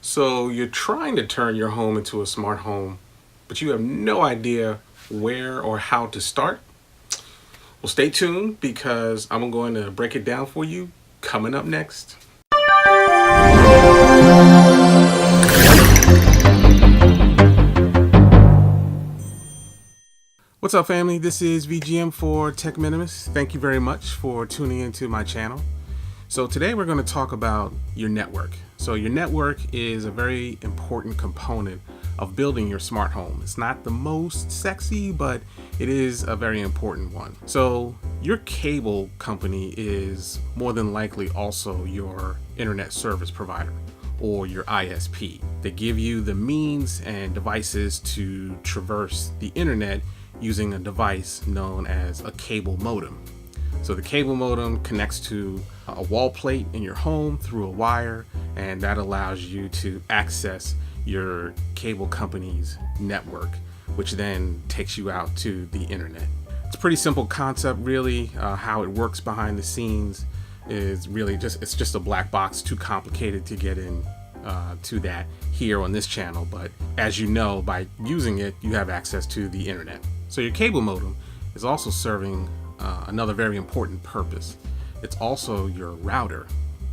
So you're trying to turn your home into a smart home, but you have no idea where or how to start? Well, stay tuned because I'm going to break it down for you coming up next. What's up, family? This is VGM for Tech Minimus. Thank you very much for tuning into my channel. So today we're going to talk about your network. So your network is a very important component of building your smart home. It's not the most sexy, but it is a very important one. So your cable company is more than likely also your internet service provider or your ISP. They give you the means and devices to traverse the internet using a device known as a cable modem. So the cable modem connects to a wall plate in your home through a wire, and that allows you to access your cable company's network, which then takes you out to the internet. It's a pretty simple concept, really. How it works behind the scenes is really it's just a black box, too complicated to get in to that here on this channel. But as you know, by using it, you have access to the internet. So your cable modem is also serving another very important purpose. It's also your router.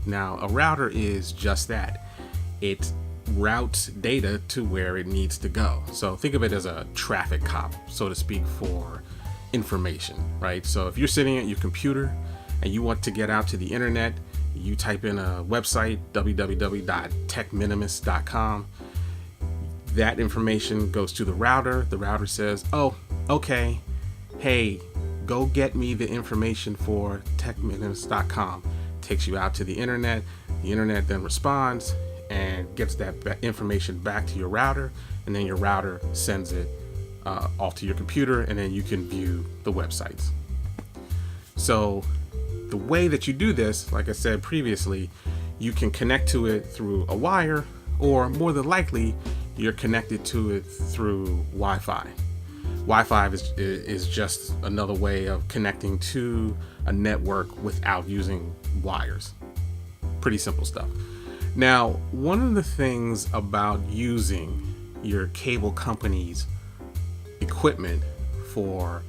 Now, a router is just that. It routes data to where it needs to go. So think of it as a traffic cop, so to speak, for information, right? So if you're sitting at your computer and you want to get out to the internet, you type in a website, www.techminimus.com. That information goes to the router. The router says, oh, okay, hey, go get me the information for techminimus.com. Takes you out to the internet. The internet then responds and gets that information back to your router, and then your router sends it off to your computer, and then you can view the websites. So the way that you do this, like I said previously, you can connect to it through a wire, or more than likely, you're connected to it through Wi-Fi. Wi-Fi is just another way of connecting to a network without using wires. Pretty simple stuff. Now, one of the things about using your cable company's equipment for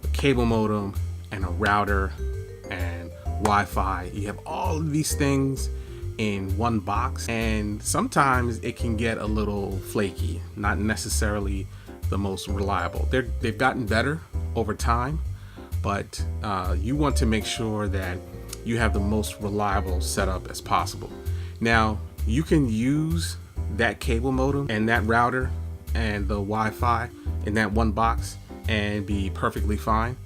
a cable modem and a router and Wi-Fi, you have all of these things in one box, and sometimes it can get a little flaky, not necessarily the most reliable. They've gotten better over time, but you want to make sure that you have the most reliable setup as possible. Now, you can use that cable modem and that router and the Wi-Fi in that one box and be perfectly fine,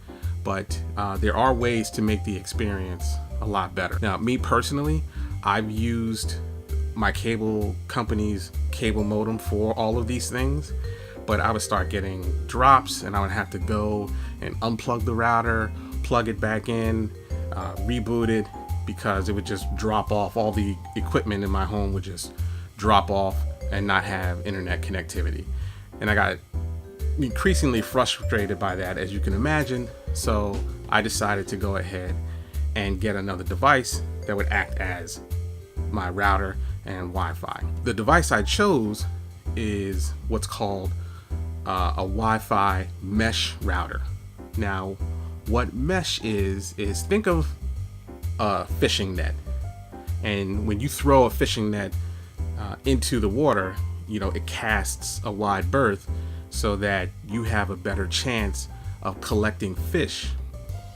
but there are ways to make the experience a lot better. Now, me personally, I've used my cable company's cable modem for all of these things, but I would start getting drops and I would have to go and unplug the router, plug it back in, reboot it, because it would just drop off. All the equipment in my home would just drop off and not have internet connectivity. And I got increasingly frustrated by that, as you can imagine. So I decided to go ahead and get another device that would act as my router and Wi-Fi. The device I chose is what's called a Wi-Fi mesh router. Now, what mesh is think of a fishing net, and when you throw a fishing net into the water, it casts a wide berth so that you have a better chance of collecting fish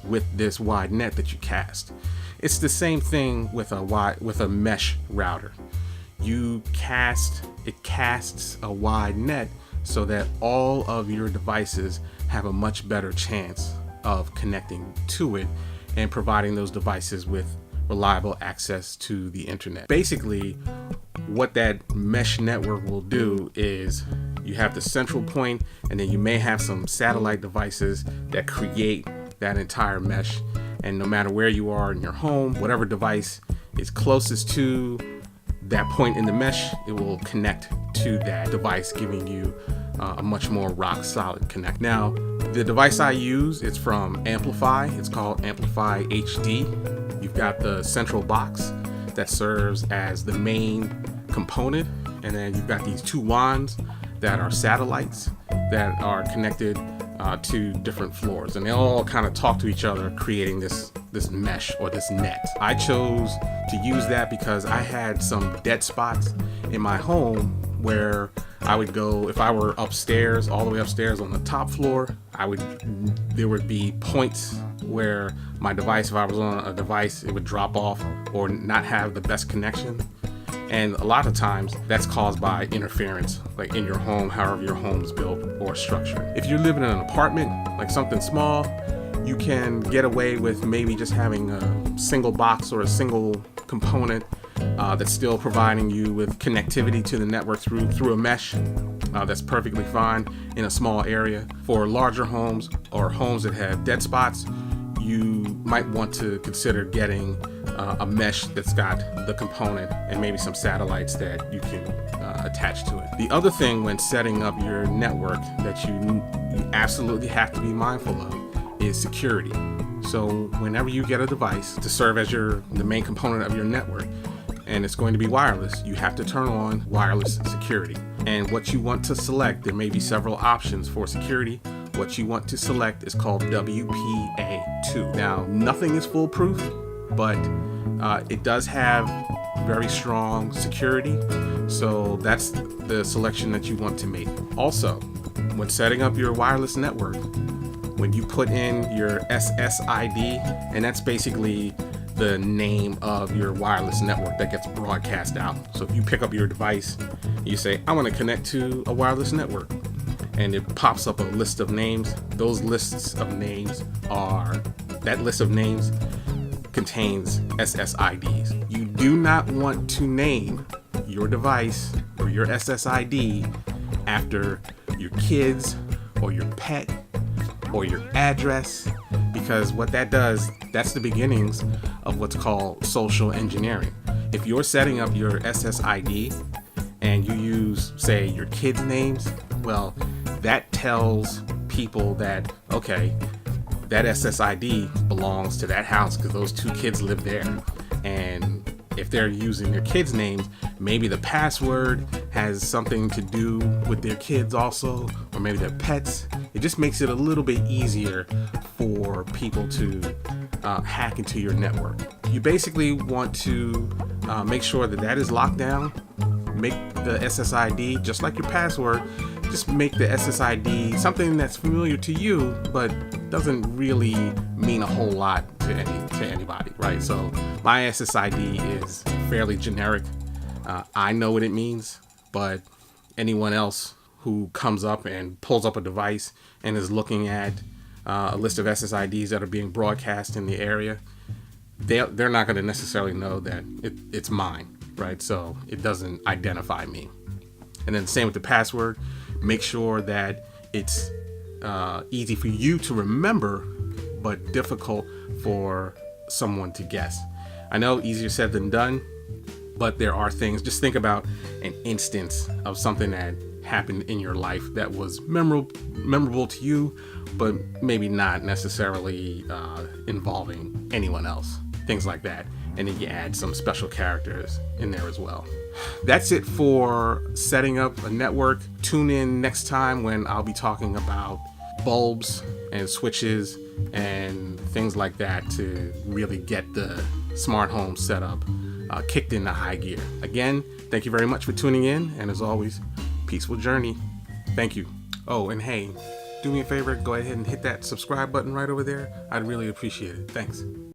with this wide net that you cast. It's the same thing with a mesh router. It casts a wide net so that all of your devices have a much better chance of connecting to it and providing those devices with reliable access to the internet. Basically, what that mesh network will do is you have the central point, and then you may have some satellite devices that create that entire mesh. And no matter where you are in your home, whatever device is closest to that point in the mesh, it will connect to that device, giving you a much more rock solid connect. Now, the device I use, it's from Amplify. It's called Amplify HD. You've got the central box that serves as the main component and then you've got these two wands that are satellites that are connected to different floors, and they all kind of talk to each other, creating this mesh or this net. I chose to use that because I had some dead spots in my home where I would go, if I were upstairs, all the way upstairs on the top floor, there would be points where my device, if I was on a device, it would drop off or not have the best connection. And a lot of times that's caused by interference, like in your home, however your home is built or structured. If you're living in an apartment, like something small, you can get away with maybe just having a single box or a single component that's still providing you with connectivity to the network through a mesh. That's perfectly fine in a small area. For larger homes or homes that have dead spots, you might want to consider getting a mesh that's got the component and maybe some satellites that you can attach to it. The other thing when setting up your network that you absolutely have to be mindful of is security. So whenever you get a device to serve as the main component of your network, and it's going to be wireless, you have to turn on wireless security. And what you want to select, there may be several options for security. What you want to select is called WPA2. Now, nothing is foolproof, but it does have very strong security. So that's the selection that you want to make. Also, when setting up your wireless network, when you put in your SSID, and that's basically the name of your wireless network that gets broadcast out. So if you pick up your device, you say, I want to connect to a wireless network, and it pops up a list of names. That list of names contains SSIDs. You do not want to name your device or your SSID after your kids or your pet or your address, because what that does, that's the beginnings of what's called social engineering. If you're setting up your SSID and you use, say, your kids' names, well, that tells people that, okay, that SSID belongs to that house because those two kids live there. And if they're using their kids' names, maybe the password has something to do with their kids also, or maybe their pets. It just makes it a little bit easier for people to hack into your network. You basically want to make sure that is locked down. Make the SSID just like your password. Just make the SSID something that's familiar to you, but doesn't really mean a whole lot to anybody, right? So my SSID is fairly generic. I know what it means, but anyone else who comes up and pulls up a device and is looking at a list of SSIDs that are being broadcast in the area, they're not going to necessarily know that it's mine, right? So it doesn't identify me. And then same with the password. Make sure that it's easy for you to remember, but difficult for someone to guess. I know easier said than done, but there are things. Just think about an instance of something that happened in your life that was memorable to you, but maybe not necessarily involving anyone else. Things like that. And then you add some special characters in there as well. That's it for setting up a network. Tune in next time when I'll be talking about bulbs and switches and things like that to really get the smart home setup kicked into high gear. Again, thank you very much for tuning in, and as always, peaceful journey. Thank you. Oh, and hey, do me a favor, go ahead and hit that subscribe button right over there. I'd really appreciate it. Thanks.